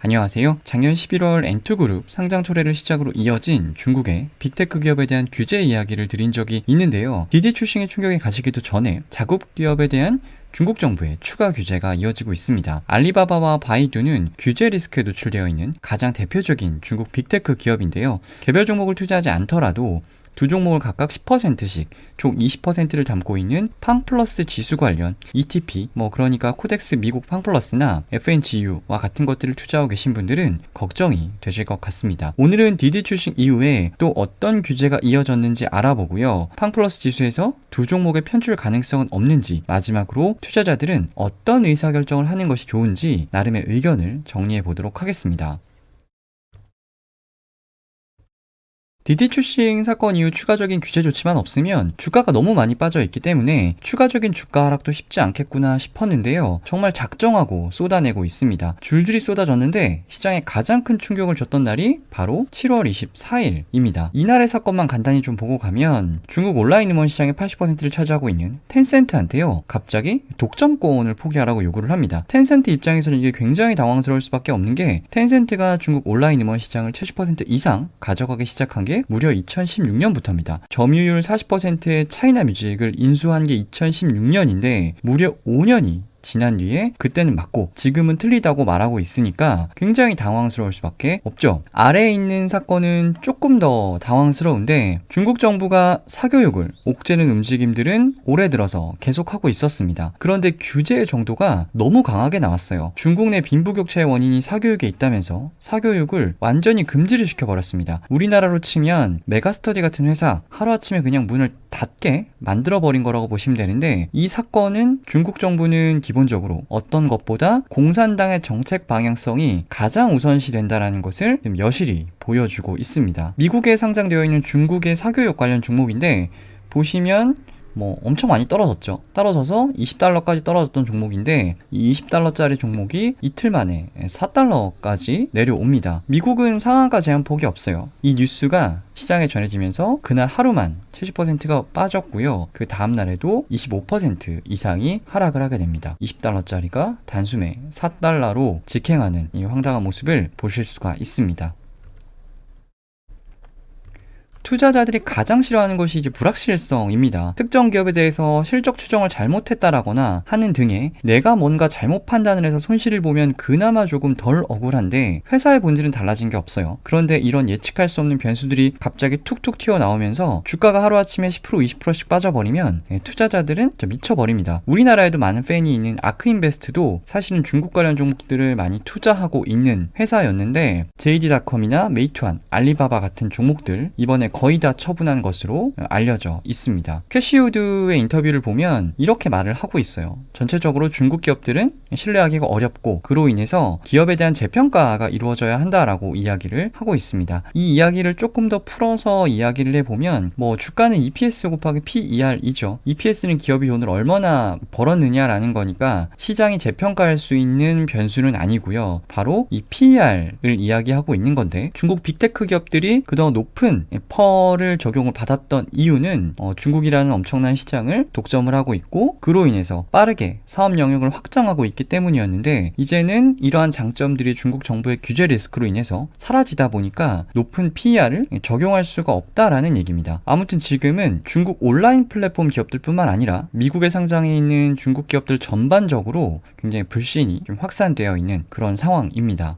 안녕하세요. 작년 11월 엔투그룹 상장 초래를 시작으로 이어진 중국의 빅테크 기업에 대한 규제 이야기를 드린 적이 있는데요. 디디 출싱의 충격에 가시기도 전에 자국 기업에 대한 중국 정부의 추가 규제가 이어지고 있습니다. 알리바바와 바이두는 규제 리스크에 노출되어 있는 가장 대표적인 중국 빅테크 기업인데요. 개별 종목을 투자하지 않더라도 두 종목을 각각 10%씩 총 20%를 담고 있는 팡플러스 지수 관련 ETP, 그러니까 코덱스 미국 팡플러스나 FNGU와 같은 것들을 투자하고 계신 분들은 걱정이 되실 것 같습니다. 오늘은 디디 출신 이후에 또 어떤 규제가 이어졌는지 알아보고요. 팡플러스 지수에서 두 종목의 편출 가능성은 없는지, 마지막으로 투자자들은 어떤 의사결정을 하는 것이 좋은지 나름의 의견을 정리해 보도록 하겠습니다. 디디 출싱 사건 이후 추가적인 규제 조치만 없으면 주가가 너무 많이 빠져 있기 때문에 추가적인 주가 하락도 쉽지 않겠구나 싶었는데요. 정말 작정하고 쏟아내고 있습니다. 줄줄이 쏟아졌는데 시장에 가장 큰 충격을 줬던 날이 바로 7월 24일입니다. 이날의 사건만 간단히 좀 보고 가면 중국 온라인 음원 시장의 80%를 차지하고 있는 텐센트한테요. 갑자기 독점권을 포기하라고 요구를 합니다. 텐센트 입장에서는 이게 굉장히 당황스러울 수밖에 없는 게 텐센트가 중국 온라인 음원 시장을 70% 이상 가져가기 시작한 게 무려 2016년부터입니다. 점유율 40%의 차이나 뮤직을 인수한 게 2016년인데 무려 5년이 지난 뒤에 그때는 맞고 지금은 틀리다고 말하고 있으니까 굉장히 당황스러울 수밖에 없죠. 아래에 있는 사건은 조금 더 당황스러운데 중국 정부가 사교육을 옥죄는 움직임들은 올해 들어서 계속하고 있었습니다. 그런데 규제의 정도가 너무 강하게 나왔어요. 중국 내 빈부격차의 원인이 사교육에 있다면서 사교육을 완전히 금지를 시켜버렸습니다. 우리나라로 치면 메가스터디 같은 회사 하루아침에 그냥 문을 닫게 만들어버린 거라고 보시면 되는데, 이 사건은 중국 정부는 기본적으로 어떤 것보다 공산당의 정책 방향성이 가장 우선시 된다는 것을 여실히 보여주고 있습니다. 미국에 상장되어 있는 중국의 사교육 관련 종목인데 보시면 엄청 많이 떨어졌죠. 떨어져서 $20까지 떨어졌던 종목인데 이 $20짜리 종목이 이틀 만에 $4까지 내려옵니다. 미국은 상한가 제한 폭이 없어요. 이 뉴스가 시장에 전해지면서 그날 하루만 70%가 빠졌고요. 그 다음날에도 25% 이상이 하락을 하게 됩니다. $20짜리가 단숨에 $4로 직행하는 이 황당한 모습을 보실 수가 있습니다. 투자자들이 가장 싫어하는 것이 이제 불확실성입니다. 특정 기업에 대해서 실적 추정을 잘못했다라거나 하는 등의 내가 뭔가 잘못 판단을 해서 손실을 보면 그나마 조금 덜 억울한데 회사의 본질은 달라진 게 없어요. 그런데 이런 예측할 수 없는 변수들이 갑자기 툭툭 튀어나오면서 주가가 하루아침에 10% 20%씩 빠져버리면 투자자들은 미쳐버립니다. 우리나라에도 많은 팬이 있는 아크인베스트도 사실은 중국 관련 종목들을 많이 투자하고 있는 회사였는데 JD.com이나 메이투안, 알리바바 같은 종목들 이번에 거의 다 처분한 것으로 알려져 있습니다. 캐시우드의 인터뷰를 보면 이렇게 말을 하고 있어요. 전체적으로 중국 기업들은 신뢰하기가 어렵고 그로 인해서 기업에 대한 재평가가 이루어져야 한다라고 이야기를 하고 있습니다. 이 이야기를 조금 더 풀어서 이야기를 해보면 주가는 EPS 곱하기 PER이죠. EPS는 기업이 돈을 얼마나 벌었느냐라는 거니까 시장이 재평가할 수 있는 변수는 아니고요. 바로 이 PER을 이야기하고 있는 건데 중국 빅테크 기업들이 그동안 높은 를 적용을 받았던 이유는 중국이라는 엄청난 시장을 독점을 하고 있고 그로 인해서 빠르게 사업 영역을 확장하고 있기 때문이었는데 이제는 이러한 장점들이 중국 정부의 규제 리스크로 인해서 사라지다 보니까 높은 PER을 적용할 수가 없다라는 얘기입니다. 아무튼 지금은 중국 온라인 플랫폼 기업들뿐만 아니라 미국에 상장해 있는 중국 기업들 전반적으로 굉장히 불신이 좀 확산되어 있는 그런 상황입니다.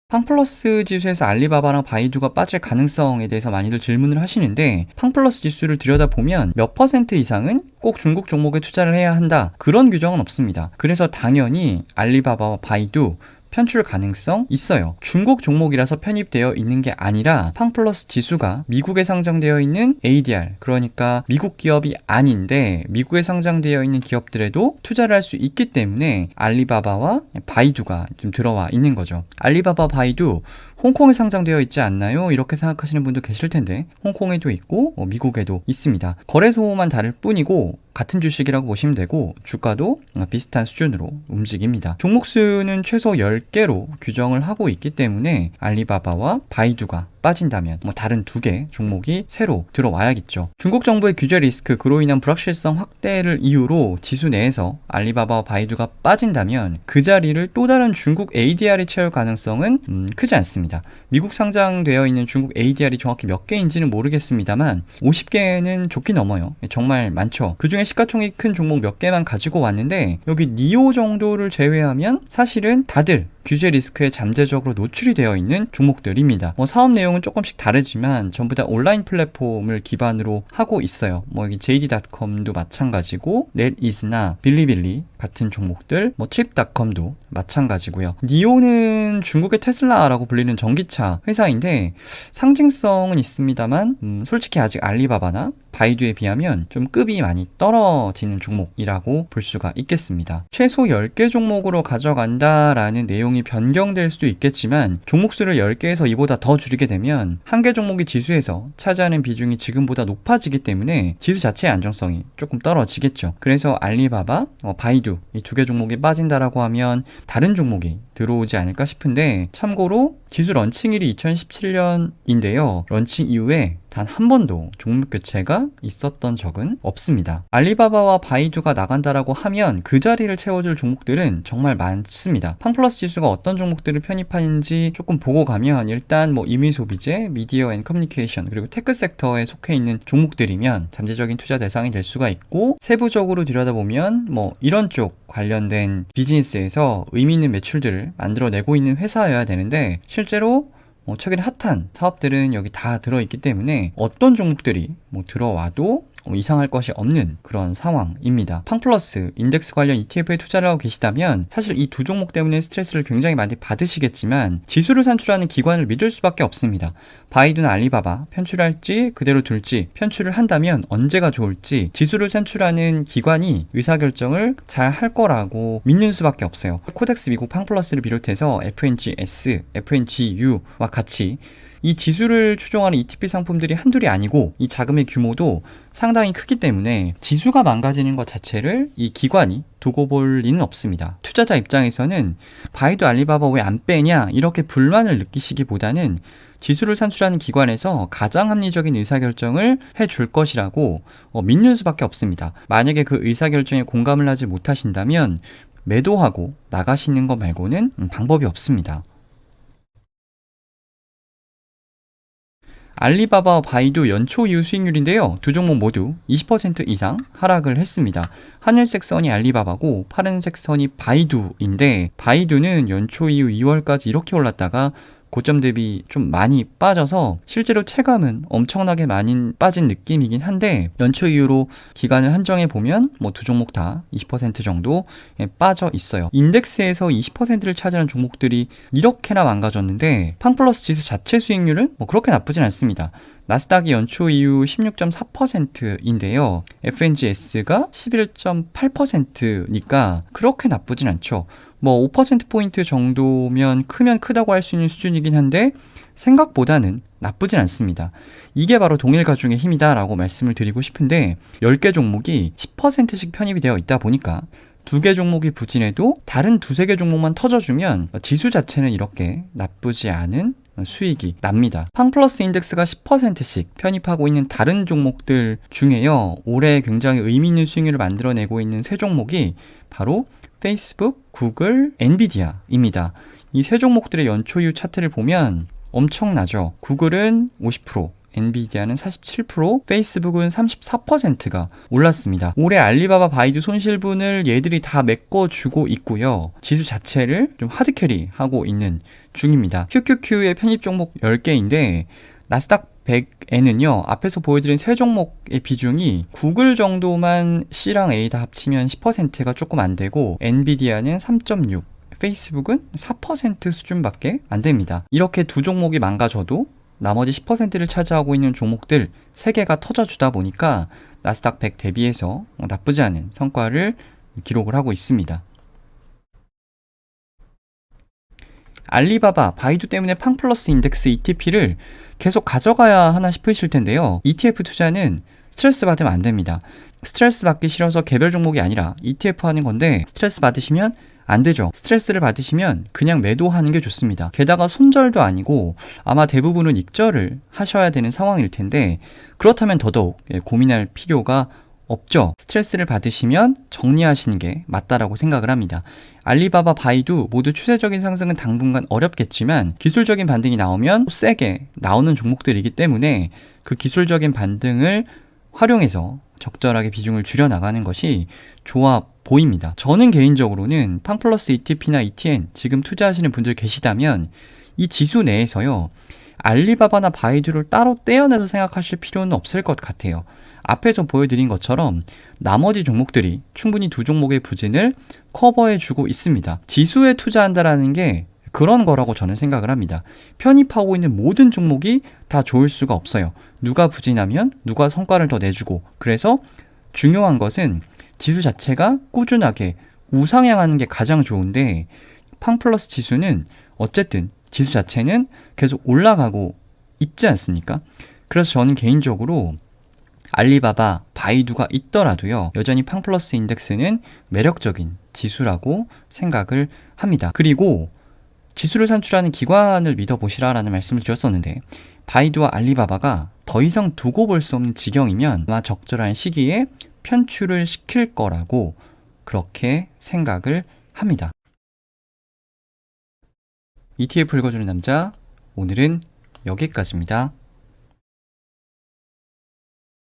팡플러스 지수에서 알리바바랑 바이두가 빠질 가능성에 대해서 많이들 질문을 하시는데 팡플러스 지수를 들여다보면 몇 % 이상은 꼭 중국 종목에 투자를 해야 한다, 그런 규정은 없습니다. 그래서 당연히 알리바바와 바이두 편출 가능성 있어요. 중국 종목이라서 편입되어 있는 게 아니라 팡플러스 지수가 미국에 상장되어 있는 ADR, 그러니까 미국 기업이 아닌데 미국에 상장되어 있는 기업들에도 투자를 할 수 있기 때문에 알리바바와 바이두가 좀 들어와 있는 거죠. 알리바바, 바이두 홍콩에 상장되어 있지 않나요? 이렇게 생각하시는 분도 계실 텐데 홍콩에도 있고 미국에도 있습니다. 거래소만 다를 뿐이고 같은 주식이라고 보시면 되고 주가도 비슷한 수준으로 움직입니다. 종목 수는 최소 10개로 규정을 하고 있기 때문에 알리바바와 바이두가 빠진다면 다른 2개 종목이 새로 들어와야겠죠. 중국 정부의 규제 리스크, 그로 인한 불확실성 확대를 이유로 지수 내에서 알리바바와 바이두가 빠진다면 그 자리를 또 다른 중국 ADR이 채울 가능성은 크지 않습니다. 미국 상장되어 있는 중국 ADR이 정확히 몇 개인지는 모르겠습니다만 50개는 좋게 넘어요. 정말 많죠. 그중에 시가총액 큰 종목 몇 개만 가지고 왔는데 여기 니오 정도를 제외하면 사실은 다들 규제 리스크에 잠재적으로 노출이 되어 있는 종목들입니다. 사업 내용은 조금씩 다르지만 전부 다 온라인 플랫폼을 기반으로 하고 있어요. 여기 JD.com도 마찬가지고 넷이즈나 빌리빌리 같은 종목들, 트립.com도 마찬가지고요. 니오는 중국의 테슬라라고 불리는 전기차 회사인데 상징성은 있습니다만 솔직히 아직 알리바바나 바이두에 비하면 좀 급이 많이 떨어지는 종목이라고 볼 수가 있겠습니다. 최소 10개 종목으로 가져간다라는 내용이 변경될 수도 있겠지만 종목 수를 10개에서 이보다 더 줄이게 되면 한 개 종목이 지수에서 차지하는 비중이 지금보다 높아지기 때문에 지수 자체의 안정성이 조금 떨어지겠죠. 그래서 알리바바, 바이두 이 2개 종목이 빠진다라고 하면 다른 종목이 들어오지 않을까 싶은데 참고로 지수 런칭일이 2017년인데요. 런칭 이후에 단 한 번도 종목 교체가 있었던 적은 없습니다. 알리바바와 바이두가 나간다라고 하면 그 자리를 채워줄 종목들은 정말 많습니다. 팡플러스 지수가 어떤 종목들을 편입하는지 조금 보고 가면 일단 임의소비재, 미디어 앤 커뮤니케이션 그리고 테크 섹터에 속해 있는 종목들이면 잠재적인 투자 대상이 될 수가 있고 세부적으로 들여다보면 이런 쪽 관련된 비즈니스에서 의미 있는 매출들을 만들어내고 있는 회사여야 되는데 실제로 최근에 핫한 사업들은 여기 다 들어있기 때문에 어떤 종목들이 들어와도 이상할 것이 없는 그런 상황입니다. 팡플러스 인덱스 관련 ETF에 투자를 하고 계시다면 사실 이 2 종목 때문에 스트레스를 굉장히 많이 받으시겠지만 지수를 산출하는 기관을 믿을 수밖에 없습니다. 바이두나 알리바바 편출할지 그대로 둘지, 편출을 한다면 언제가 좋을지 지수를 산출하는 기관이 의사결정을 잘 할 거라고 믿는 수밖에 없어요. 코덱스 미국 팡플러스를 비롯해서 FNGS, FNGU와 같이 이 지수를 추종하는 ETP 상품들이 한둘이 아니고 이 자금의 규모도 상당히 크기 때문에 지수가 망가지는 것 자체를 이 기관이 두고 볼 리는 없습니다. 투자자 입장에서는 바이두 알리바바 왜 안 빼냐 이렇게 불만을 느끼시기보다는 지수를 산출하는 기관에서 가장 합리적인 의사결정을 해줄 것이라고 믿는 수밖에 없습니다. 만약에 그 의사결정에 공감을 하지 못하신다면 매도하고 나가시는 것 말고는 방법이 없습니다. 알리바바와 바이두 연초 이후 수익률인데요. 2 종목 모두 20% 이상 하락을 했습니다. 하늘색 선이 알리바바고 파란색 선이 바이두인데 바이두는 연초 이후 2월까지 이렇게 올랐다가 고점 대비 좀 많이 빠져서 실제로 체감은 엄청나게 많이 빠진 느낌이긴 한데 연초 이후로 기간을 한정해 보면 2 종목 다 20% 정도 빠져 있어요. 인덱스에서 20%를 차지하는 종목들이 이렇게나 망가졌는데 팡플러스 지수 자체 수익률은 그렇게 나쁘진 않습니다. 나스닥이 연초 이후 16.4%인데요. FNGS가 11.8%니까 그렇게 나쁘진 않죠. 5%포인트 정도면 크면 크다고 할 수 있는 수준이긴 한데 생각보다는 나쁘진 않습니다. 이게 바로 동일가중의 힘이다 라고 말씀을 드리고 싶은데 10개 종목이 10%씩 편입이 되어 있다 보니까 2개 종목이 부진해도 다른 2-3개 종목만 터져주면 지수 자체는 이렇게 나쁘지 않은 수익이 납니다. 팡플러스 인덱스가 10%씩 편입하고 있는 다른 종목들 중에요. 올해 굉장히 의미 있는 수익률을 만들어내고 있는 3 종목이 바로 페이스북, 구글, 엔비디아입니다. 이 3 종목들의 연초 이후 차트를 보면 엄청나죠. 구글은 50%, 엔비디아는 47%, 페이스북은 34%가 올랐습니다. 올해 알리바바, 바이두 손실분을 얘들이 다 메꿔주고 있고요. 지수 자체를 좀 하드캐리하고 있는 중입니다. QQQ의 편입 종목 10개인데 나스닥 100에는요 앞에서 보여드린 3 종목의 비중이 구글 정도만 C랑 A 다 합치면 10%가 조금 안 되고 엔비디아는 3.6, 페이스북은 4% 수준밖에 안 됩니다. 이렇게 2 종목이 망가져도 나머지 10%를 차지하고 있는 종목들 3개가 터져주다 보니까 나스닥 100 대비해서 나쁘지 않은 성과를 기록을 하고 있습니다. 알리바바, 바이두 때문에 팡플러스 인덱스 ETP를 계속 가져가야 하나 싶으실 텐데요. ETF 투자는 스트레스 받으면 안 됩니다. 스트레스 받기 싫어서 개별 종목이 아니라 ETF 하는 건데 스트레스 받으시면 안 되죠. 스트레스를 받으시면 그냥 매도하는 게 좋습니다. 게다가 손절도 아니고 아마 대부분은 익절을 하셔야 되는 상황일 텐데 그렇다면 더더욱 고민할 필요가 없죠. 스트레스를 받으시면 정리하시는 게 맞다라고 생각을 합니다. 알리바바, 바이두 모두 추세적인 상승은 당분간 어렵겠지만 기술적인 반등이 나오면 세게 나오는 종목들이기 때문에 그 기술적인 반등을 활용해서 적절하게 비중을 줄여나가는 것이 좋아 보입니다. 저는 개인적으로는 팡플러스 ETP나 ETN 지금 투자하시는 분들 계시다면 이 지수 내에서요, 알리바바나 바이두를 따로 떼어내서 생각하실 필요는 없을 것 같아요. 앞에서 보여드린 것처럼 나머지 종목들이 충분히 두 종목의 부진을 커버해주고 있습니다. 지수에 투자한다라는 게 그런 거라고 저는 생각을 합니다. 편입하고 있는 모든 종목이 다 좋을 수가 없어요. 누가 부진하면 누가 성과를 더 내주고, 그래서 중요한 것은 지수 자체가 꾸준하게 우상향하는 게 가장 좋은데 팡플러스 지수는 어쨌든 지수 자체는 계속 올라가고 있지 않습니까? 그래서 저는 개인적으로 알리바바, 바이두가 있더라도요, 여전히 팡플러스 인덱스는 매력적인 지수라고 생각을 합니다. 그리고 지수를 산출하는 기관을 믿어보시라라는 말씀을 드렸었는데 바이두와 알리바바가 더 이상 두고 볼 수 없는 지경이면 아마 적절한 시기에 편출을 시킬 거라고 그렇게 생각을 합니다. ETF 읽어주는 남자, 오늘은 여기까지입니다.